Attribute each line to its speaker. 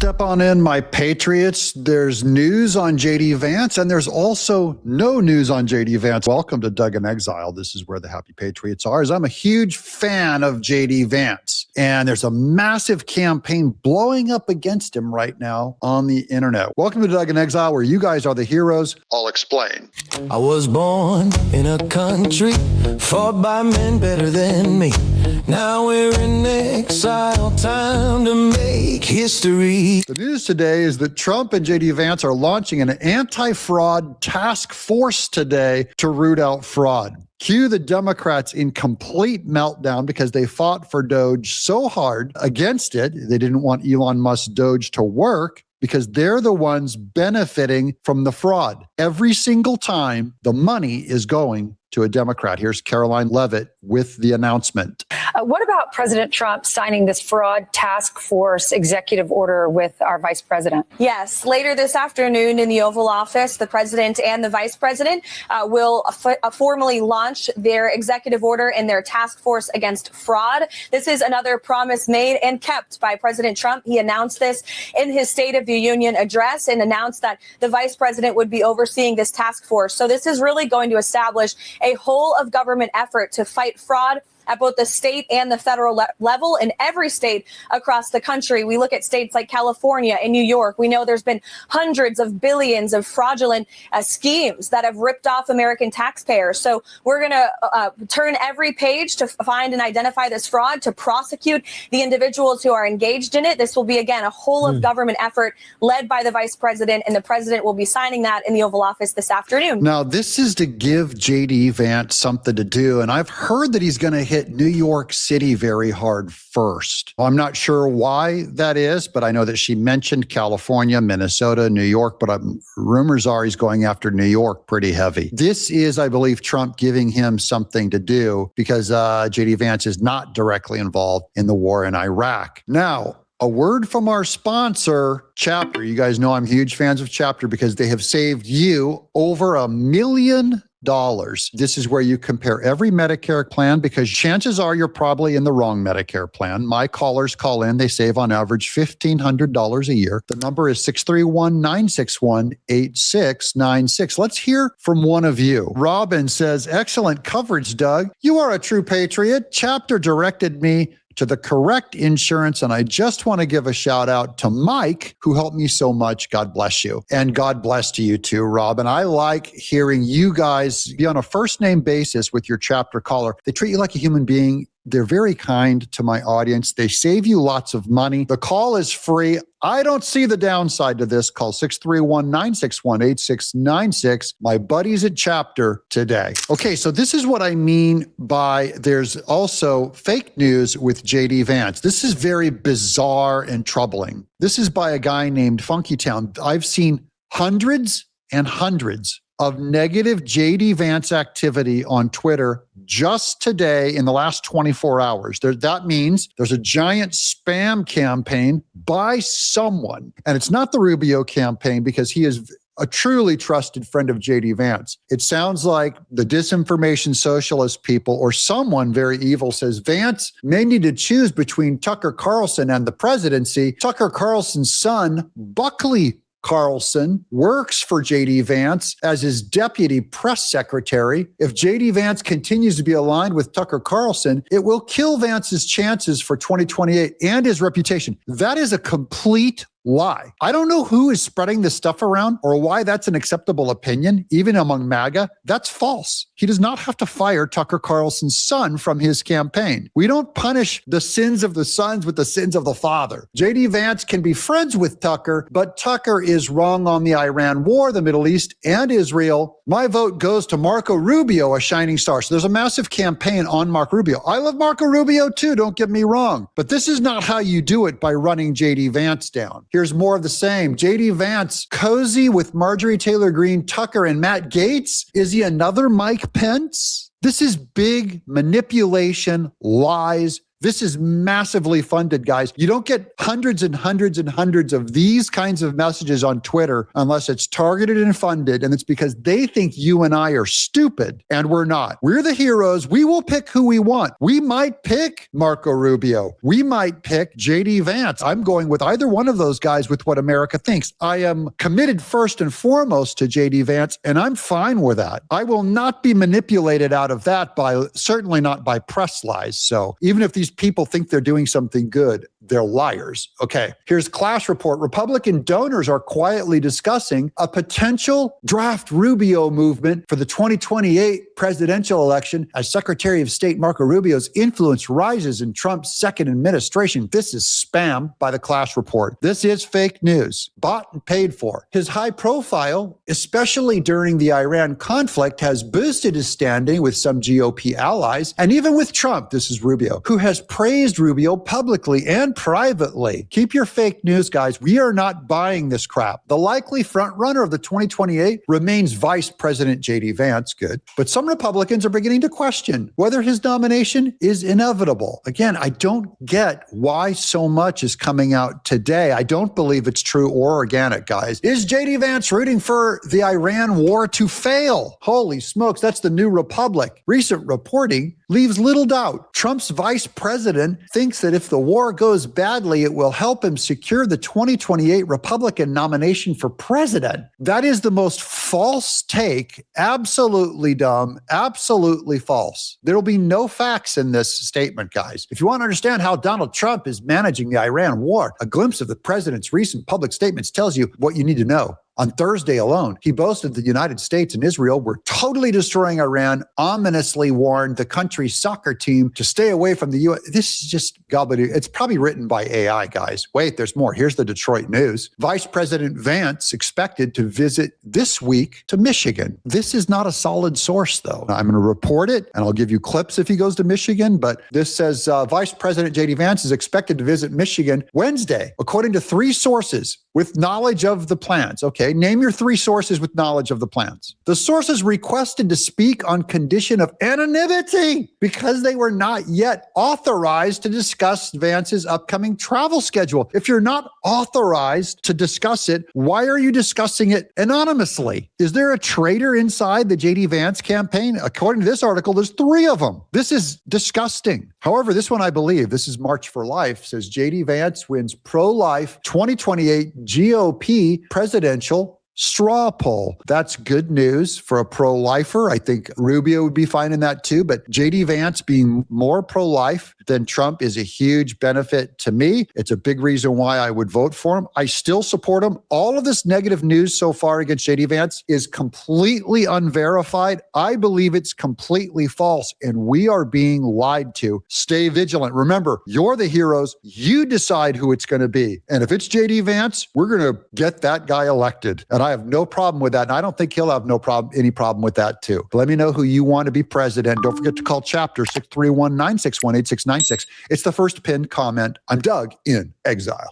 Speaker 1: Step on in, my patriots. There's news on JD Vance, and there's also no news on JD Vance. Welcome to Doug in Exile. This is where the happy patriots are, as I'm a huge fan of JD Vance. And there's a massive campaign blowing up against him right now on the internet. Welcome to Doug in Exile, where you guys are the heroes. I'll explain.
Speaker 2: I was born in a country fought by men better than me. Now we're in exile, time to make history.
Speaker 1: The news today is that Trump and JD Vance are launching an anti-fraud task force today to root out fraud. Cue the Democrats in complete meltdown because they fought for Doge so hard against it. They didn't want Elon Musk's Doge to work because they're the ones benefiting from the fraud. Every single time, the money is going to a Democrat. Here's Caroline Levitt with the announcement.
Speaker 3: What about President Trump signing this fraud task force executive order with our vice president?
Speaker 4: Yes, later this afternoon in the Oval Office, the president and the vice president will formally launch their executive order and their task force against fraud. This is another promise made and kept by President Trump. He announced this in his State of the Union address and announced that the vice president would be overseeing this task force. So this is really going to establish a whole of government effort to fight fraud at both the state and the federal level in every state across the country. We look at states like California and New York. We know there's been hundreds of billions of fraudulent schemes that have ripped off American taxpayers. So we're going to turn every page to find and identify this fraud, to prosecute the individuals who are engaged in it. This will be, again, a whole of government effort led by the vice president, and the president will be signing that in the Oval Office this afternoon.
Speaker 1: Now, this is to give JD Vance something to do, and I've heard that he's going to hit New York City very hard first. I'm not sure why that is, but I know that she mentioned California, Minnesota, New York, but rumors are he's going after New York pretty heavy. This is, I believe, Trump giving him something to do because JD Vance is not directly involved in the war in Iraq. Now, a word from our sponsor, Chapter. You guys know I'm huge fans of Chapter because they have saved you over $1 million. This is where you compare every Medicare plan because chances are you're probably in the wrong Medicare plan. My callers call in. They save on average $1,500 a year. The number is 631-961-8696. Let's hear from one of you. Robin says, excellent coverage, Doug. You are a true patriot. Chapter directed me to the correct insurance. And I just want to give a shout out to Mike, who helped me so much. God bless you. And God bless to you too, Robin. I like hearing you guys be on a first name basis with your Chapter caller. They treat you like a human being. They're very kind to my audience. They save you lots of money. The call is free. I don't see the downside to this. Call 631-961-8696. My buddies at Chapter today. Okay, so this is what I mean by there's also fake news with JD Vance. This is very bizarre and troubling. This is by a guy named Funky Town. I've seen hundreds and hundreds of negative JD Vance activity on Twitter just today in the last 24 hours. That means there's a giant spam campaign by someone. And it's not the Rubio campaign because he is a truly trusted friend of JD Vance. It sounds like the disinformation socialist people or someone very evil says Vance may need to choose between Tucker Carlson and the presidency. Tucker Carlson's son, Buckley Carlson, works for JD Vance as his deputy press secretary. If JD Vance continues to be aligned with Tucker Carlson, it will kill Vance's chances for 2028 and his reputation. That is a complete lie. I don't know who is spreading this stuff around or why that's an acceptable opinion, even among MAGA. That's false. He does not have to fire Tucker Carlson's son from his campaign. We don't punish the sins of the sons with the sins of the father. JD Vance can be friends with Tucker, but Tucker is wrong on the Iran war, the Middle East, and Israel. My vote goes to Marco Rubio, a shining star. So there's a massive campaign on Marco Rubio. I love Marco Rubio too, don't get me wrong. But this is not how you do it by running JD Vance down. Here's more of the same. JD Vance, cozy with Marjorie Taylor Greene, Tucker, and Matt Gaetz. Is he another Mike Pence? This is big manipulation, lies. This is massively funded, guys. You don't get hundreds and hundreds and hundreds of these kinds of messages on Twitter unless it's targeted and funded, and it's because they think you and I are stupid, and we're not. We're the heroes. We will pick who we want. We might pick Marco Rubio. We might pick JD Vance. I'm going with either one of those guys with what America thinks. I am committed first and foremost to JD Vance, and I'm fine with that. I will not be manipulated out of that certainly not by press lies. So even if these people think they're doing something good, they're liars. Okay, here's Clash Report. Republican donors are quietly discussing a potential draft Rubio movement for the 2028 presidential election as Secretary of State Marco Rubio's influence rises in Trump's second administration. This is spam by the Clash Report. This is fake news, bought and paid for. His high profile, especially during the Iran conflict, has boosted his standing with some GOP allies and even with Trump. This is Rubio, who has praised Rubio publicly and privately. Keep your fake news, guys. We are not buying this crap. The likely front runner of the 2028 remains Vice President JD Vance. Good. But some Republicans are beginning to question whether his nomination is inevitable. Again, I don't get why so much is coming out today. I don't believe it's true or organic, guys. Is JD Vance rooting for the Iran war to fail? Holy smokes, that's the New Republic. Recent reporting leaves little doubt. Trump's vice president thinks that if the war goes badly, it will help him secure the 2028 Republican nomination for president. That is the most false take. Absolutely dumb. Absolutely false. There will be no facts in this statement, guys. If you want to understand how Donald Trump is managing the Iran war, a glimpse of the president's recent public statements tells you what you need to know. On Thursday alone, he boasted the United States and Israel were totally destroying Iran, ominously warned the country's soccer team to stay away from the U.S. This is just gobbledygook. It's probably written by AI, guys. Wait, there's more. Here's the Detroit News. Vice President Vance expected to visit this week to Michigan. This is not a solid source, though. I'm going to report it, and I'll give you clips if he goes to Michigan, but this says Vice President JD Vance is expected to visit Michigan Wednesday, according to 3 sources with knowledge of the plans. Okay, name your 3 sources with knowledge of the plans. The sources requested to speak on condition of anonymity because they were not yet authorized to discuss Vance's upcoming travel schedule. If you're not authorized to discuss it, why are you discussing it anonymously? Is there a traitor inside the JD Vance campaign? According to this article, there's 3 of them. This is disgusting. However, this one I believe, this is March for Life, says JD Vance wins pro-life 2028 GOP presidential straw poll. That's good news for a pro-lifer. I think Rubio would be fine in that too, but JD Vance being more pro-life than Trump is a huge benefit to me. It's a big reason why I would vote for him. I still support him. All of this negative news so far against JD Vance is completely unverified. I believe it's completely false, and we are being lied to. Stay vigilant. Remember, you're the heroes. You decide who it's going to be. And if it's JD Vance, we're going to get that guy elected. And I have no problem with that. And I don't think he'll have any problem with that too. But let me know who you want to be president. Don't forget to call chapter 631-961-8696. It's the first pinned comment. I'm Doug in Exile.